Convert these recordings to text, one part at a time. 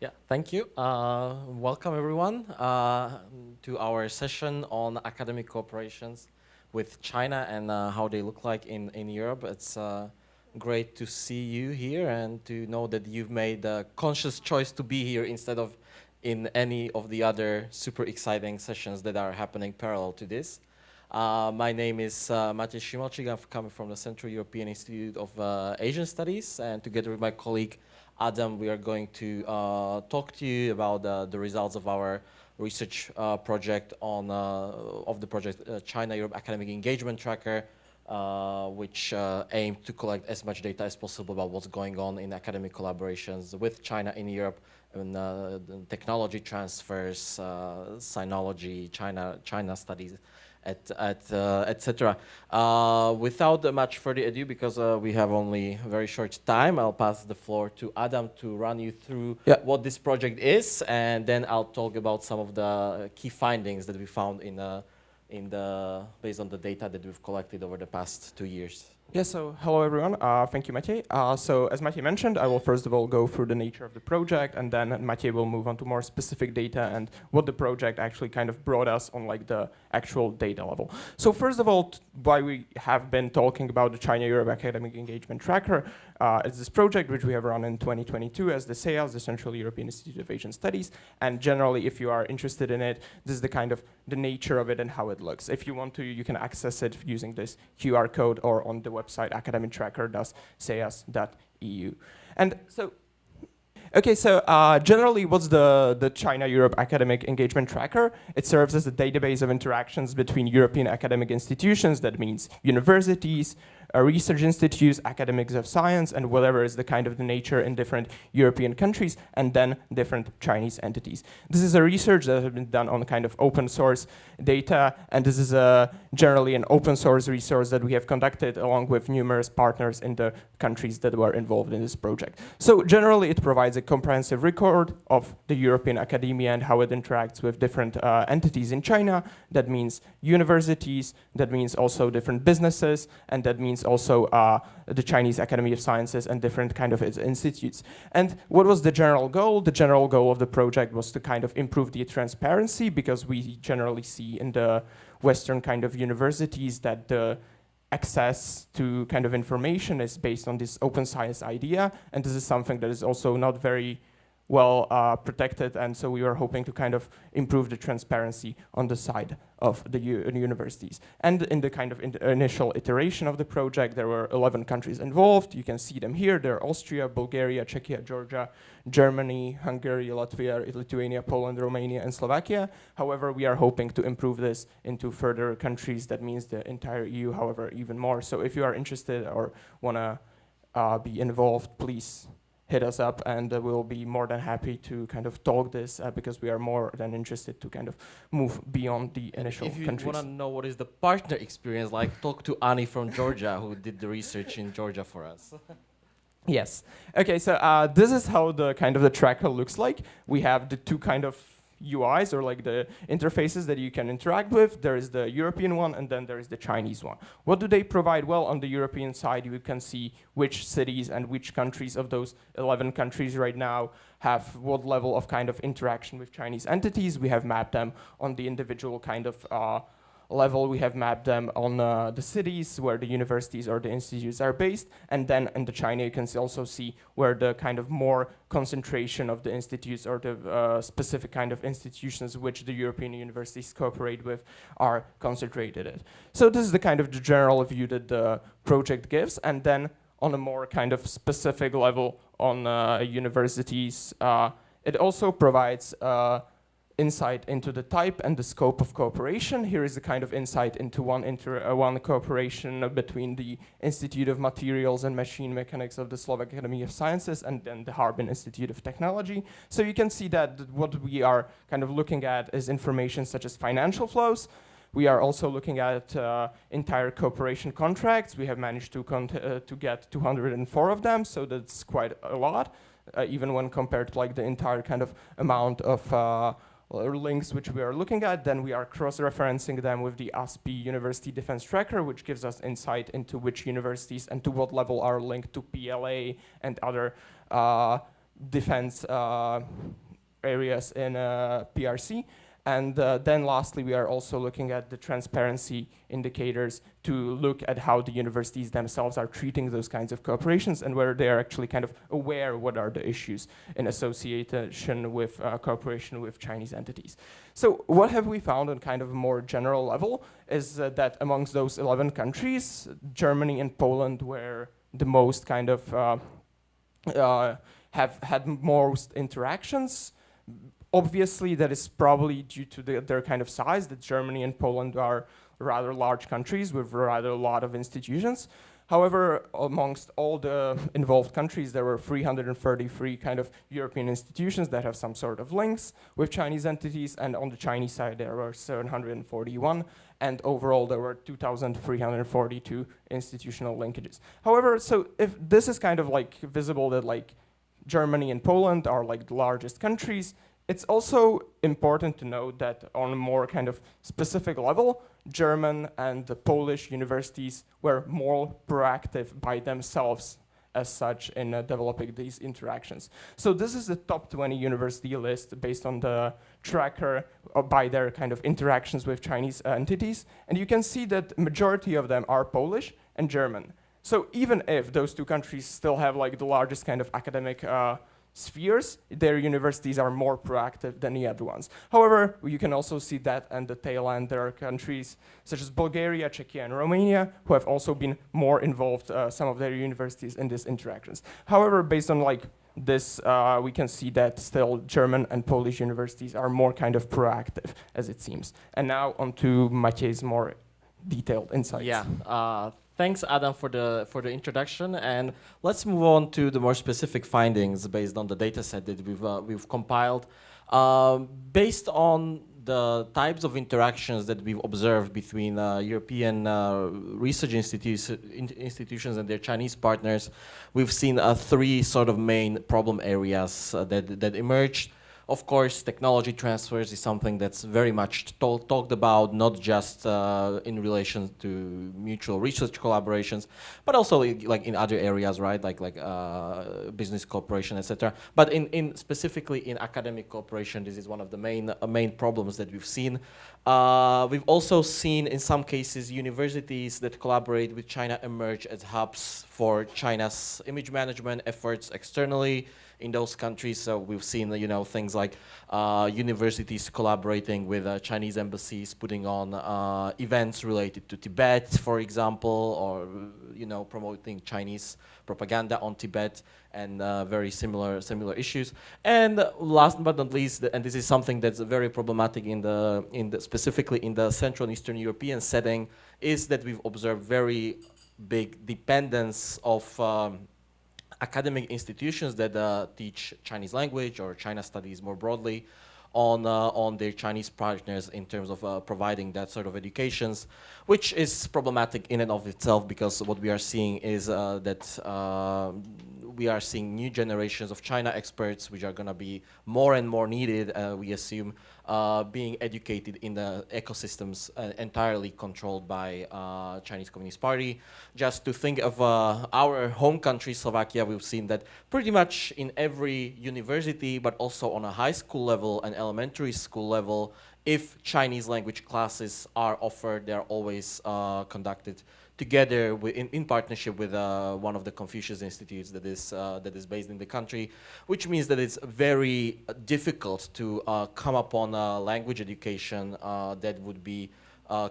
Yeah, thank you. Welcome everyone to our session on academic cooperations with China and how they look like in Europe. It's great to see you here and to know that you've made a conscious choice to be here instead of in any of the other super exciting sessions that are happening parallel to this. My name is Maciej Šimalčík. I'm coming from the Central European Institute of Asian Studies, and together with my colleague Adam, we are going to talk to you about the results of our research project of the project China-Europe Academic Engagement Tracker, which aimed to collect as much data as possible about what's going on in academic collaborations with China in Europe, and technology transfers, sinology, China studies, etc. Without much further ado, because we have only a very short time, I'll pass the floor to Adam to run you through what this project is, and then I'll talk about some of the key findings that we found based on the data that we've collected over the past 2 years. Yeah, so hello everyone. Thank you, Maciej. So as Maciej mentioned, I will first of all go through the nature of the project, and then Maciej will move on to more specific data and what the project actually kind of brought us on like the actual data level. So first of all, why we have been talking about the China-Europe Academic Engagement Tracker is this project which we have run in 2022 as the CEAS, the Central European Institute of Asian Studies. And generally, if you are interested in it, this is the kind of the nature of it and how it looks. If you want to, you can access it using this QR code or on the website academictracker.ceas.eu. And so, okay, so generally, what's the China-Europe Academic Engagement Tracker? It serves as a database of interactions between European academic institutions. That means universities, research institutes, academics of science, and whatever is the kind of the nature in different European countries, and then different Chinese entities. This is a research that has been done on kind of open source data, and this is generally an open source resource that we have conducted along with numerous partners in the countries that were involved in this project. So generally, it provides a comprehensive record of the European academia and how it interacts with different entities in China. That means universities, that means also different businesses, and that means also the Chinese Academy of Sciences and different kind of its institutes. And what was the general goal? The general goal of the project was to kind of improve the transparency, because we generally see in the Western kind of universities that the access to kind of information is based on this open science idea, and this is something that is also not very well protected, and so we were hoping to kind of improve the transparency on the side of the universities. And in the kind of initial iteration of the project, there were 11 countries involved. You can see them here. They're Austria, Bulgaria, Czechia, Georgia, Germany, Hungary, Latvia, Lithuania, Poland, Romania, and Slovakia. However, we are hoping to improve this into further countries. That means the entire EU, however, even more. So if you are interested or want to be involved, please hit us up, and we'll be more than happy to kind of talk this because we are more than interested to kind of move beyond the initial countries. If you want to know what is the partner experience like, talk to Ani from Georgia, who did the research in Georgia for us. Yes. Okay, so this is how the kind of the tracker looks like. We have the two kind of UIs, or like the interfaces that you can interact with. There is the European one, and then there is the Chinese one. What do they provide? Well, on the European side, you can see which cities and which countries of those 11 countries right now have what level of kind of interaction with Chinese entities. We have mapped them on the individual kind of level. We have mapped them on the cities where the universities or the institutes are based, and then in the China you can also see where the kind of more concentration of the institutes or the specific kind of institutions which the European universities cooperate with are concentrated in. So this is the kind of the general view that the project gives, and then on a more kind of specific level on universities, it also provides insight into the type and the scope of cooperation. Here is a kind of insight into one cooperation between the Institute of Materials and Machine Mechanics of the Slovak Academy of Sciences and then the Harbin Institute of Technology. So you can see that what we are kind of looking at is information such as financial flows. We are also looking at entire cooperation contracts. We have managed to get 204 of them, so that's quite a lot, even when compared to like the entire kind of amount of links which we are looking at. Then we are cross-referencing them with the ASPI University Defense Tracker, which gives us insight into which universities and to what level are linked to PLA and other defense areas in PRC. And then lastly, we are also looking at the transparency indicators to look at how the universities themselves are treating those kinds of cooperations and whether they are actually kind of aware what are the issues in association with cooperation with Chinese entities. So what have we found on kind of a more general level is that amongst those 11 countries, Germany and Poland were the most kind of have had most interactions. Obviously, that is probably due to their kind of size, that Germany and Poland are rather large countries with rather a lot of institutions. However, amongst all the involved countries, there were 333 kind of European institutions that have some sort of links with Chinese entities, and on the Chinese side, there were 741, and overall, there were 2,342 institutional linkages. However, so if this is kind of like visible that like Germany and Poland are like the largest countries, it's also important to note that on a more kind of specific level, German and the Polish universities were more proactive by themselves as such in developing these interactions. So this is the top 20 university list based on the tracker by their kind of interactions with Chinese entities. And you can see that majority of them are Polish and German. So even if those two countries still have like the largest kind of academic spheres, their universities are more proactive than the other ones. However, you can also see that at the tail end, there are countries such as Bulgaria, Czechia, and Romania who have also been more involved, some of their universities, in these interactions. However, based on like this, we can see that still German and Polish universities are more kind of proactive, as it seems. And now on to Maciej's more detailed insights. Yeah. Thanks, Adam, for the introduction, and let's move on to the more specific findings based on the data set that we've compiled. Based on the types of interactions that we've observed between European research institutions and their Chinese partners, we've seen three sort of main problem areas that emerged. Of course, technology transfers is something that's very much talked about, not just in relation to mutual research collaborations, but also like in other areas, right? Like business cooperation, etc. But in specifically in academic cooperation, this is one of the main problems that we've seen. We've also seen in some cases universities that collaborate with China emerge as hubs for China's image management efforts externally in those countries. So we've seen, things like universities collaborating with Chinese embassies, putting on events related to Tibet, for example, or promoting Chinese propaganda on Tibet, and very similar issues. And last but not least, and this is something that's very problematic specifically in the Central and Eastern European setting, is that we've observed very big dependence of academic institutions that teach Chinese language or China studies more broadly on their Chinese partners in terms of providing that sort of educations, which is problematic in and of itself, because what we are seeing is that we are seeing new generations of China experts, which are going to be more and more needed, we assume, being educated in the ecosystems entirely controlled by Chinese Communist Party. Just to think of our home country, Slovakia, we've seen that pretty much in every university, but also on a high school level and elementary school level, if Chinese language classes are offered, they're always conducted together in partnership with one of the Confucius institutes that is based in the country, which means that it's very difficult to come upon a language education that would be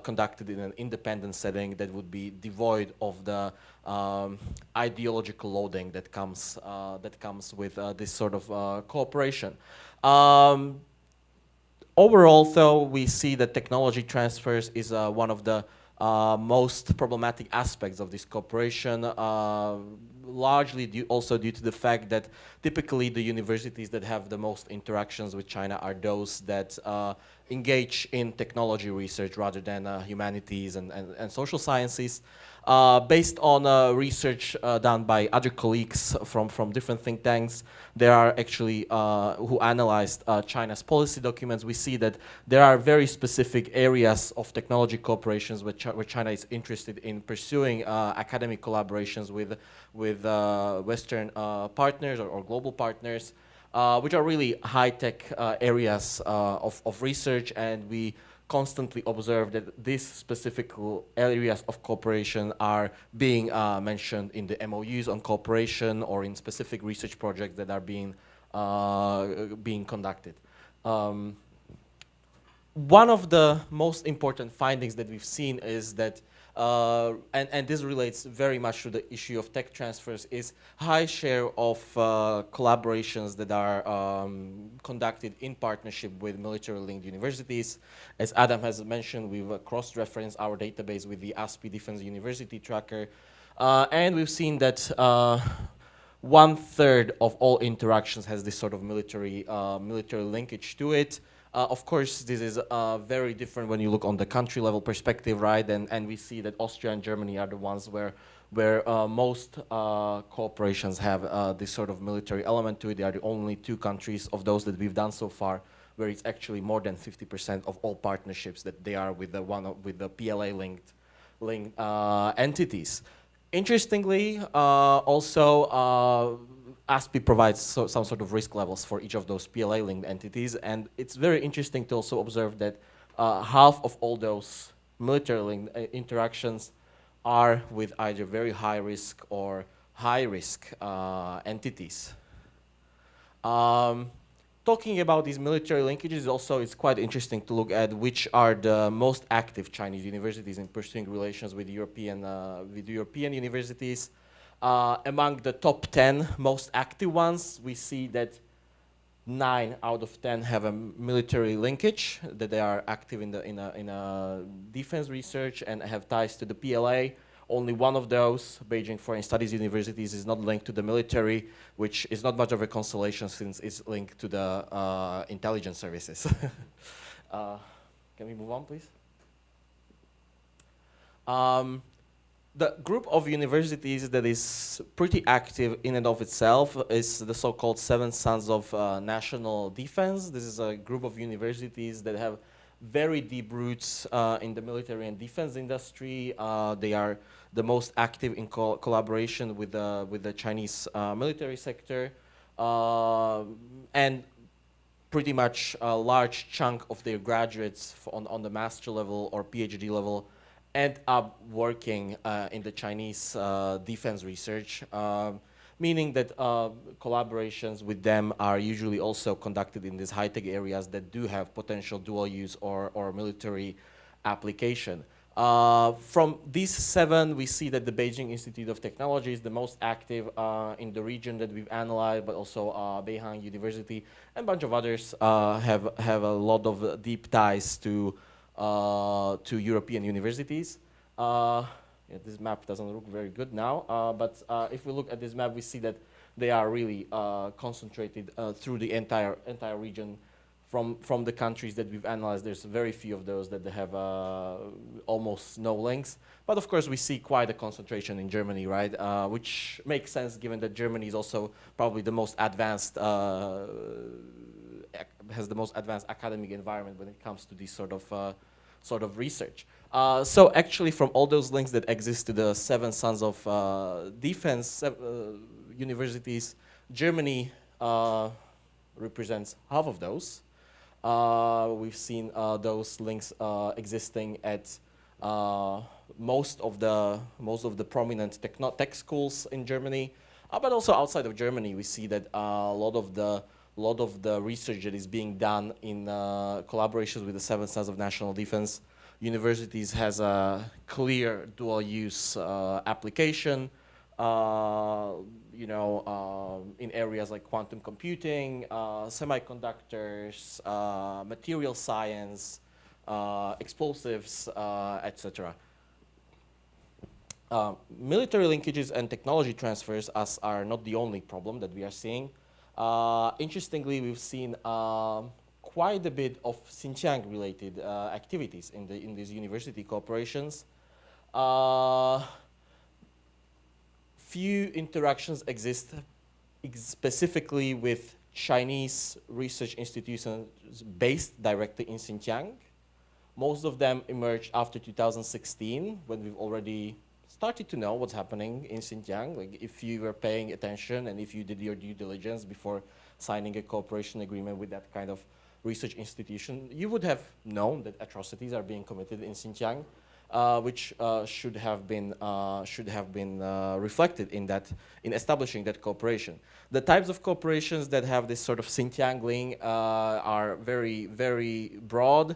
conducted in an independent setting, that would be devoid of the ideological loading that comes with this sort of cooperation. Overall, though, we see that technology transfers is one of the most problematic aspects of this cooperation, largely also due to the fact that typically the universities that have the most interactions with China are those that engage in technology research rather than humanities and social sciences. Based on research done by other colleagues from different think tanks, there are actually who analyzed China's policy documents. We see that there are very specific areas of technology cooperations where China is interested in pursuing academic collaborations with with Western partners or global partners, which are really high-tech areas of research, and we constantly observe that these specific areas of cooperation are being mentioned in the MOUs on cooperation or in specific research projects that are being conducted. One of the most important findings that we've seen is that, and this relates very much to the issue of tech transfers, is high share of collaborations that are conducted in partnership with military-linked universities. As Adam has mentioned, we've cross-referenced our database with the ASPI Defense University Tracker, and we've seen that 1/3 of all interactions has this sort of military linkage to it. Of course, this is very different when you look on the country level perspective, right? And we see that Austria and Germany are the ones where most cooperations have this sort of military element to it. They are the only two countries of those that we've done so far where it's actually more than 50% of all partnerships that they are with the PLA linked entities. Interestingly, also ASPI provides some sort of risk levels for each of those PLA-linked entities, and it's very interesting to also observe that half of all those military-linked interactions are with either very high risk or high risk entities. Talking about these military linkages, also it's quite interesting to look at which are the most active Chinese universities in pursuing relations with European universities. Among the top 10 most active ones, we see that 9 out of 10 have a military linkage, that they are active in a defense research and have ties to the PLA. Only one of those, Beijing Foreign Studies Universities, is not linked to the military, which is not much of a consolation since it's linked to the intelligence services. Can we move on, please? The group of universities that is pretty active in and of itself is the so-called Seven Sons of National Defense. This is a group of universities that have very deep roots in the military and defense industry. They are the most active in collaboration with the Chinese military sector, and pretty much a large chunk of their graduates on the master level or PhD level end up working in the Chinese defense research, meaning that collaborations with them are usually also conducted in these high-tech areas that do have potential dual use or military application. From these 7, we see that the Beijing Institute of Technology is the most active in the region that we've analyzed, but also Beihang University and a bunch of others have a lot of deep ties to European universities. Yeah, this map doesn't look very good now, but if we look at this map, we see that they are really concentrated through the entire region. From the countries that we've analyzed, there's very few of those that have almost no links. But of course, we see quite a concentration in Germany, right? Which makes sense given that Germany is also probably the most advanced, has the most advanced academic environment when it comes to this sort of research. So actually, from all those links that exist to the 7 Sons of Defense universities, Germany represents half of those. We've seen those links existing at most of the prominent tech schools in Germany, but also outside of Germany, we see that a lot of the research that is being done in collaborations with the 7 Sons of National Defense universities has a clear dual-use application. In areas like quantum computing, semiconductors, material science, explosives, etc. Military linkages and technology transfers are not the only problem that we are seeing. Interestingly, we've seen quite a bit of Xinjiang-related activities in these university cooperations. Few interactions exist specifically with Chinese research institutions based directly in Xinjiang. Most of them emerged after 2016, when we've already started to know what's happening in Xinjiang. Like if you were paying attention and if you did your due diligence before signing a cooperation agreement with that kind of research institution, you would have known that atrocities are being committed in Xinjiang, which should have been reflected in establishing that cooperation. The types of cooperations that have this sort of Xinjiang link are very, very broad.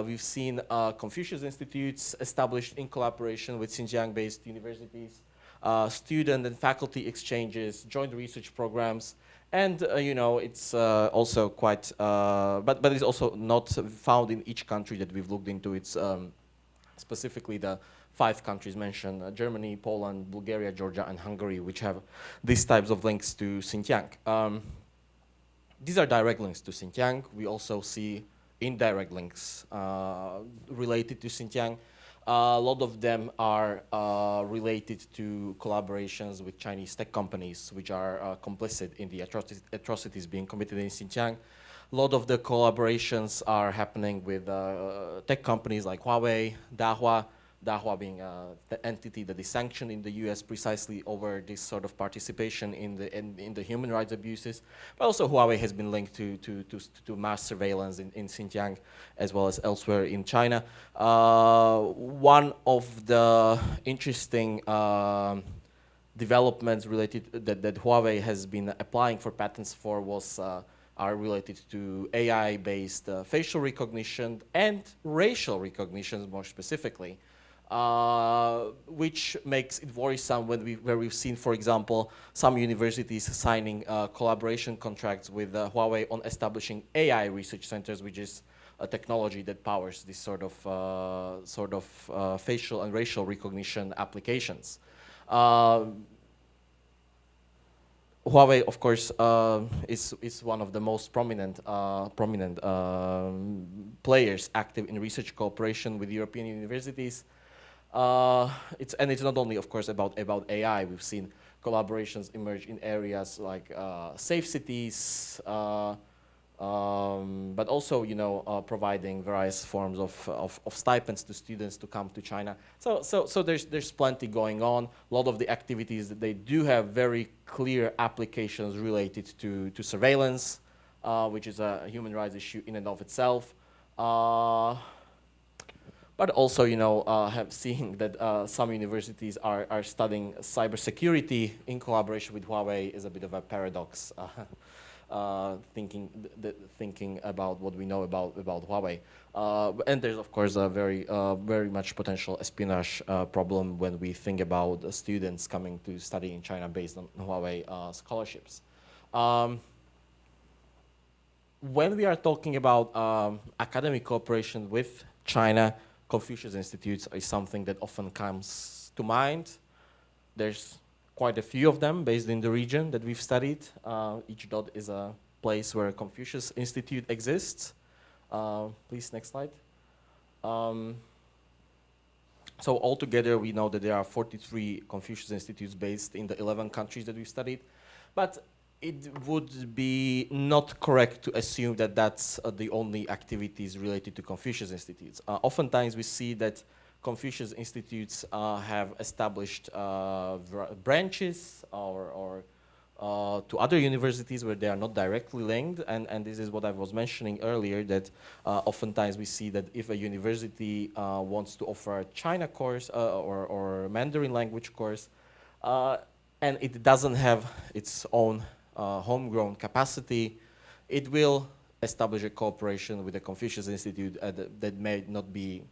We've seen Confucius Institutes established in collaboration with Xinjiang-based universities, student and faculty exchanges, joint research programs, and it's also quite, but it's also not found in each country that we've looked into. It's specifically the 5 countries mentioned, Germany, Poland, Bulgaria, Georgia, and Hungary, which have these types of links to Xinjiang. These are direct links to Xinjiang. We also see indirect links related to Xinjiang. A lot of them are related to collaborations with Chinese tech companies, which are complicit in the atrocities being committed in Xinjiang. A lot of the collaborations are happening with tech companies like Huawei, Dahua being the entity that is sanctioned in the US precisely over this sort of participation in the human rights abuses. But also Huawei has been linked to mass surveillance in Xinjiang as well as elsewhere in China. One of the interesting developments related that Huawei has been applying for patents for are related to AI-based facial recognition and racial recognition more specifically. Which makes it worrisome where we've seen, for example, some universities signing collaboration contracts with Huawei on establishing AI research centers, which is a technology that powers this sort of facial and racial recognition applications. Huawei, of course, is one of the most prominent players active in research cooperation with European universities. It's not only, of course, about AI. We've seen collaborations emerge in areas like safe cities, but also, providing various forms of stipends to students to come to China. So there's plenty going on. A lot of the activities that they do have very clear applications related to surveillance, which is a human rights issue in and of itself. But also, have seen that some universities are studying cybersecurity in collaboration with Huawei is a bit of a paradox. Thinking about what we know about Huawei, and there's of course a very much potential espionage problem when we think about students coming to study in China based on Huawei scholarships. When we are talking about academic cooperation with China, Confucius Institutes is something that often comes to mind. There's quite a few of them based in the region that we've studied. Each dot is a place where a Confucius Institute exists. Please, next slide. So altogether, we know that there are 43 Confucius Institutes based in the 11 countries that we've studied. But it would be not correct to assume that that's the only activities related to Confucius Institutes. Oftentimes, we see that Confucius Institutes have established branches or to other universities where they are not directly linked, and this is what I was mentioning earlier, that oftentimes we see that if a university wants to offer a China course or Mandarin language course, and it doesn't have its own homegrown capacity, it will establish a cooperation with the Confucius Institute that may not be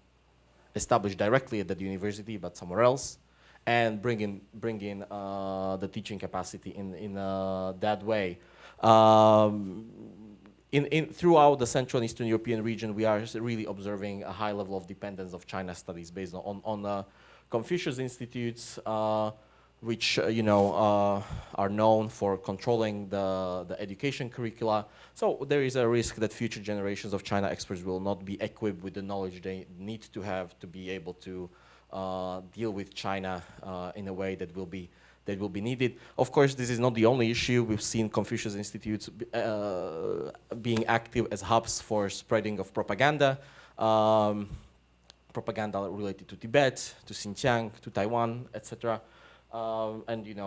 established directly at that university, but somewhere else, and bring in the teaching capacity in that way. Throughout the Central and Eastern European region, we are really observing a high level of dependence of China studies based on Confucius Institutes, which are known for controlling the education curricula. So there is a risk that future generations of China experts will not be equipped with the knowledge they need to have to be able to deal with China in a way that will be needed. Of course, this is not the only issue. We've seen Confucius Institutes being active as hubs for spreading of propaganda. propaganda related to Tibet, to Xinjiang, to Taiwan, etc. And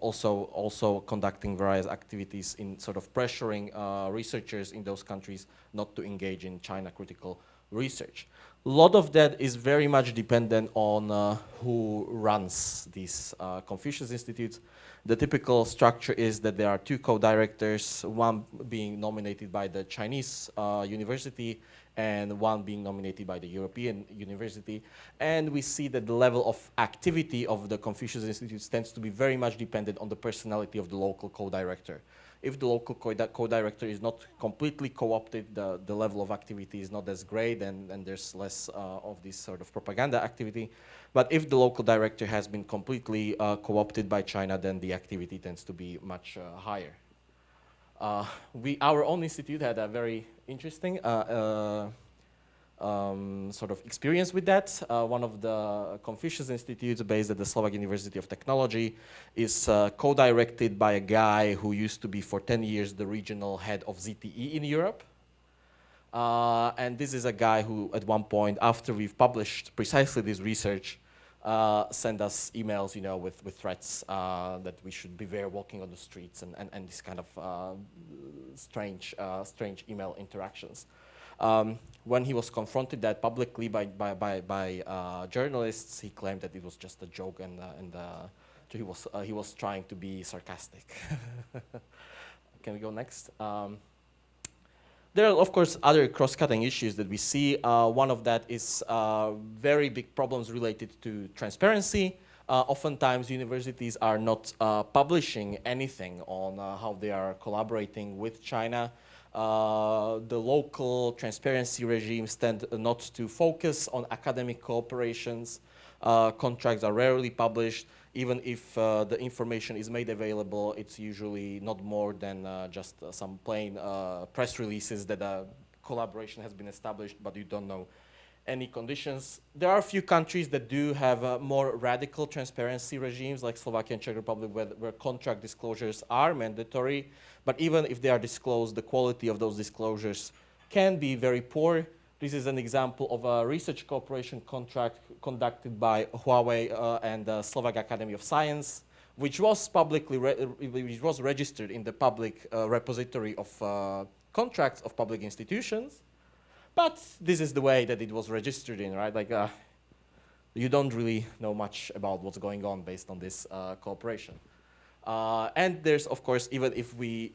also conducting various activities in sort of pressuring researchers in those countries not to engage in China critical research. A lot of that is very much dependent on who runs these Confucius Institutes. The typical structure is that there are two co-directors, one being nominated by the Chinese university and one being nominated by the European university. And we see that the level of activity of the Confucius Institutes tends to be very much dependent on the personality of the local co-director. If the local co-director is not completely co-opted, the level of activity is not as great, and there's less of this sort of propaganda activity. But if the local director has been completely co-opted by China, then the activity tends to be much higher. Our own institute had a very interesting sort of experience with that. One of the Confucius Institutes based at the Slovak University of Technology is co-directed by a guy who used to be for 10 years the regional head of ZTE in Europe. And this is a guy who at one point, after we've published precisely this research, send us emails, with threats that we should beware walking on the streets and this kind of strange email interactions. When he was confronted that publicly by journalists, he claimed that it was just a joke and he was trying to be sarcastic. Can we go next? There are, of course, other cross-cutting issues that we see. One of that is very big problems related to transparency. Oftentimes, universities are not publishing anything on how they are collaborating with China. The local transparency regimes tend not to focus on academic cooperations. Contracts are rarely published. Even if the information is made available, it's usually not more than just some plain press releases that a collaboration has been established, but you don't know any conditions. There are a few countries that do have more radical transparency regimes, like Slovakia and Czech Republic, where contract disclosures are mandatory. But even if they are disclosed, the quality of those disclosures can be very poor. This is an example of a research cooperation contract conducted by Huawei and the Slovak Academy of Science, which was registered in the public repository of contracts of public institutions. But this is the way that it was registered in, right? Like, you don't really know much about what's going on based on this cooperation. And there's, of course, even if we,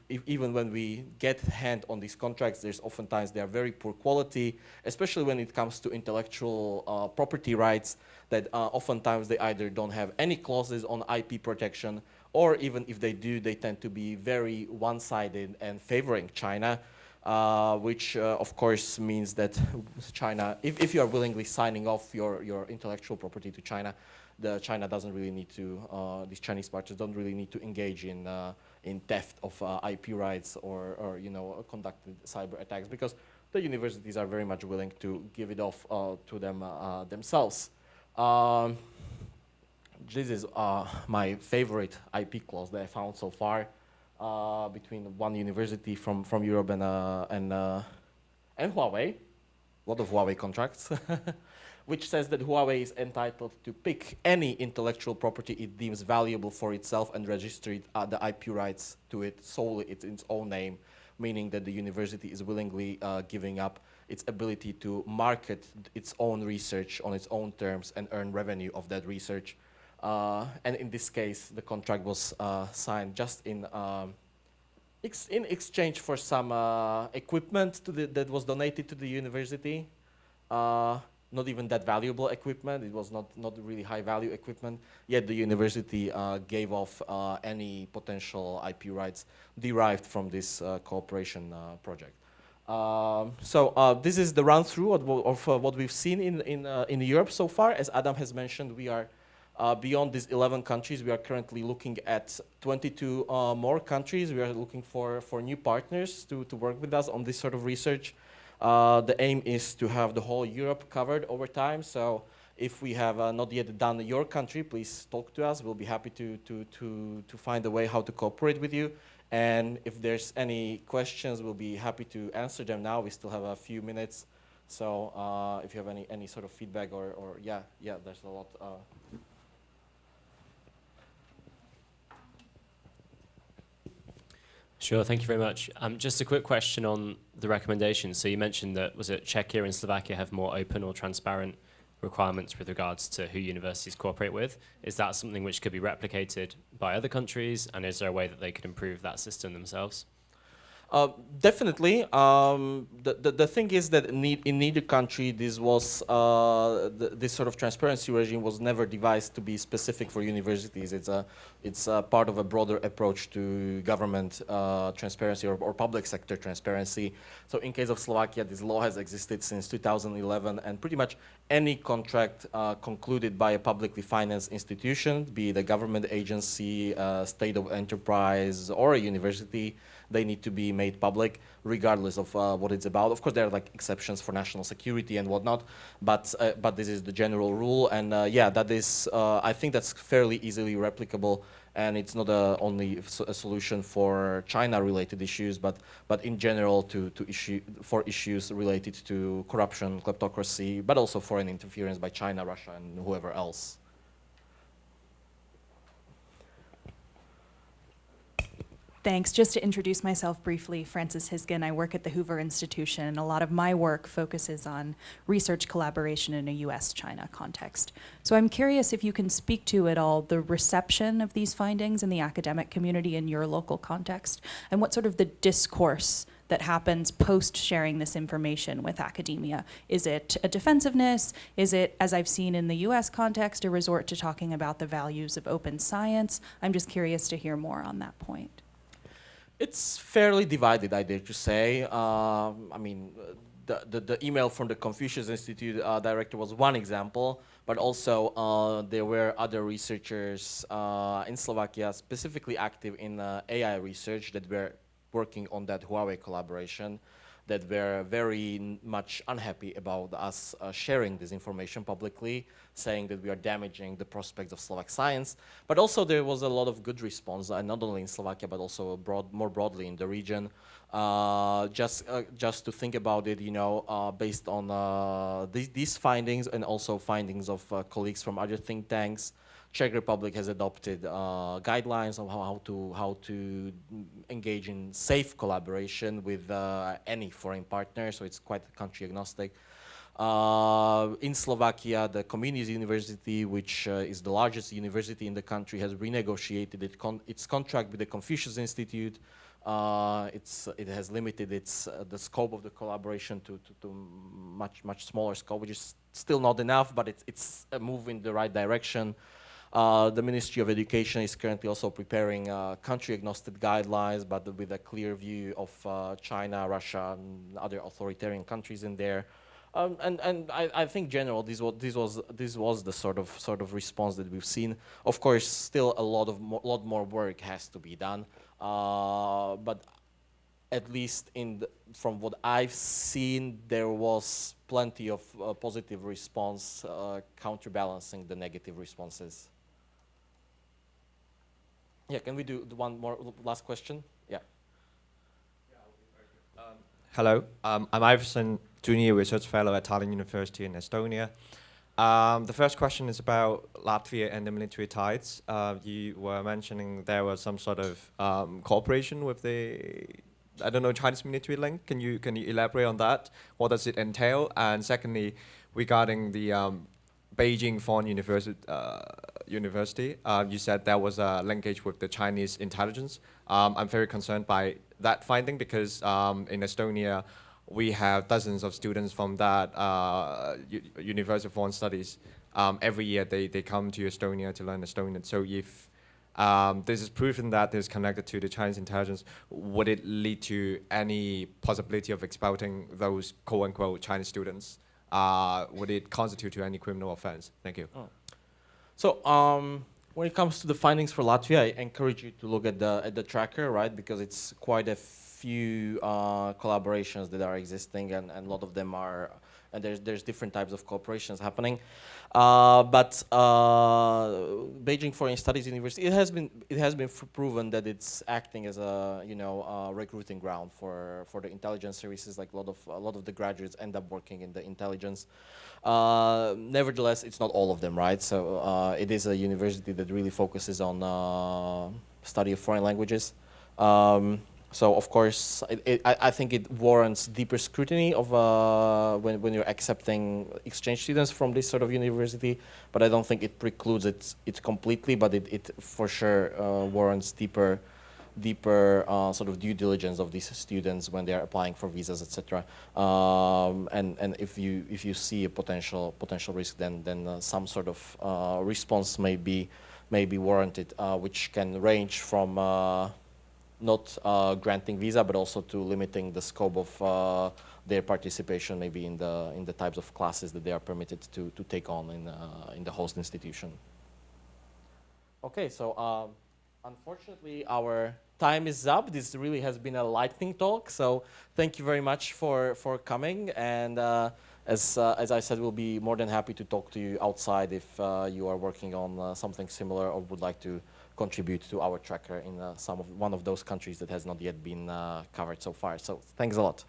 even when we get hand on these contracts, there's oftentimes they are very poor quality, especially when it comes to intellectual property rights. That oftentimes they either don't have any clauses on IP protection, or even if they do, they tend to be very one-sided and favoring China. Which of course means that China, if you are willingly signing off your intellectual property to China, China doesn't really need to, these Chinese parties don't really need to engage in theft of IP rights or conducted cyber attacks, because the universities are very much willing to give it off to them themselves. This is my favorite IP clause that I found so far. Between one university from Europe and Huawei, a lot of Huawei contracts, which says that Huawei is entitled to pick any intellectual property it deems valuable for itself and register the IP rights to it solely in its own name, meaning that the university is willingly giving up its ability to market its own research on its own terms and earn revenue of that research. And in this case, the contract was signed just in exchange for some equipment that was donated to the university. Not even that valuable equipment. It was not really high value equipment. Yet the university gave off any potential IP rights derived from this cooperation project. So this is the run through of what we've seen in Europe so far. As Adam has mentioned, we are beyond these 11 countries. We are currently looking at 22 more countries. We are looking for new partners to work with us on this sort of research. The aim is to have the whole Europe covered over time. So if we have not yet done your country, please talk to us. We'll be happy to find a way how to cooperate with you. And if there's any questions, we'll be happy to answer them now. We still have a few minutes So if you have any sort of feedback or yeah, there's a lot. Sure, thank you very much. Just a quick question on the recommendations. So you mentioned that, was it Czechia and Slovakia have more open or transparent requirements with regards to who universities cooperate with? Is that something which could be replicated by other countries? And is there a way that they could improve that system themselves? Definitely. The thing is that in neither country this was this sort of transparency regime was never devised to be specific for universities. It's a part of a broader approach to government transparency or public sector transparency. So in case of Slovakia, this law has existed since 2011, and pretty much any contract concluded by a publicly financed institution, be it a government agency, state of enterprise, or a university, they need to be made public, regardless of what it's about. Of course, there are like exceptions for national security and whatnot, but this is the general rule. And yeah, that is, I think that's fairly easily replicable. And it's not only a solution for China-related issues, but in general for issues related to corruption, kleptocracy, but also foreign interference by China, Russia, and whoever else. Thanks. Just to introduce myself briefly, Frances Hisgen. I work at the Hoover Institution, and a lot of my work focuses on research collaboration in a US-China context. So I'm curious if you can speak to at all the reception of these findings in the academic community in your local context, and what sort of the discourse that happens post-sharing this information with academia. Is it a defensiveness? Is it, as I've seen in the US context, a resort to talking about the values of open science? I'm just curious to hear more on that point. It's fairly divided, I dare to say. I mean, the email from the Confucius Institute director was one example, but also there were other researchers in Slovakia specifically active in AI research that were working on that Huawei collaboration, that were very much unhappy about us sharing this information publicly, saying that we are damaging the prospects of Slovak science. But also there was a lot of good response, not only in Slovakia, but also more broadly in the region. Just to think about it, you know, based on these findings and also findings of colleagues from other think tanks, Czech Republic has adopted guidelines on how to engage in safe collaboration with any foreign partner, so it's quite country agnostic. In Slovakia, the Comenius University, which is the largest university in the country, has renegotiated its contract with the Confucius Institute. It has limited the scope of the collaboration to much smaller scope, which is still not enough, but it's a move in the right direction. The Ministry of Education is currently also preparing country-agnostic guidelines, but with a clear view of China, Russia, and other authoritarian countries in there. And I think, general, this was the sort of response that we've seen. Of course, still a lot more work has to be done, but at least from what I've seen, there was plenty of positive response counterbalancing the negative responses. Yeah, can we do one more last question? Yeah. Hello, I'm Iverson, Junior Research Fellow at Tallinn University in Estonia. The first question is about Latvia and the military ties. You were mentioning there was some sort of cooperation with the, I don't know, Chinese military link. Can you elaborate on that? What does it entail? And secondly, regarding the Beijing Foreign University, you said there was a linkage with the Chinese intelligence. I'm very concerned by that finding because in Estonia, we have dozens of students from that University of Foreign Studies. Every year they come to Estonia to learn Estonian. So if this is proven that this is connected to the Chinese intelligence, would it lead to any possibility of expelling those quote-unquote Chinese students? Would it constitute to any criminal offense? Thank you. Oh. So when it comes to the findings for Latvia, I encourage you to look at the tracker, right? Because it's quite a few collaborations that are existing, and a lot of them are, and there's different types of cooperations happening. But Beijing Foreign Studies University, it has been proven that it's acting as a recruiting ground for the intelligence services. Like a lot of the graduates end up working in the intelligence. Nevertheless, it's not all of them, right? So it is a university that really focuses on study of foreign languages. So of course, I think it warrants deeper scrutiny of when you're accepting exchange students from this sort of university. But I don't think it precludes it completely. But it for sure warrants deeper sort of due diligence of these students when they are applying for visas, etc. And if you see a potential risk, then some sort of response may be warranted, which can range from not granting visa, but also to limiting the scope of their participation, maybe in the types of classes that they are permitted to take on in the host institution. Okay, so unfortunately our time is up. This really has been a lightning talk. So thank you very much for coming. And as I said, we'll be more than happy to talk to you outside if you are working on something similar or would like to contribute to our tracker in one of those countries that has not yet been covered so far. So thanks a lot.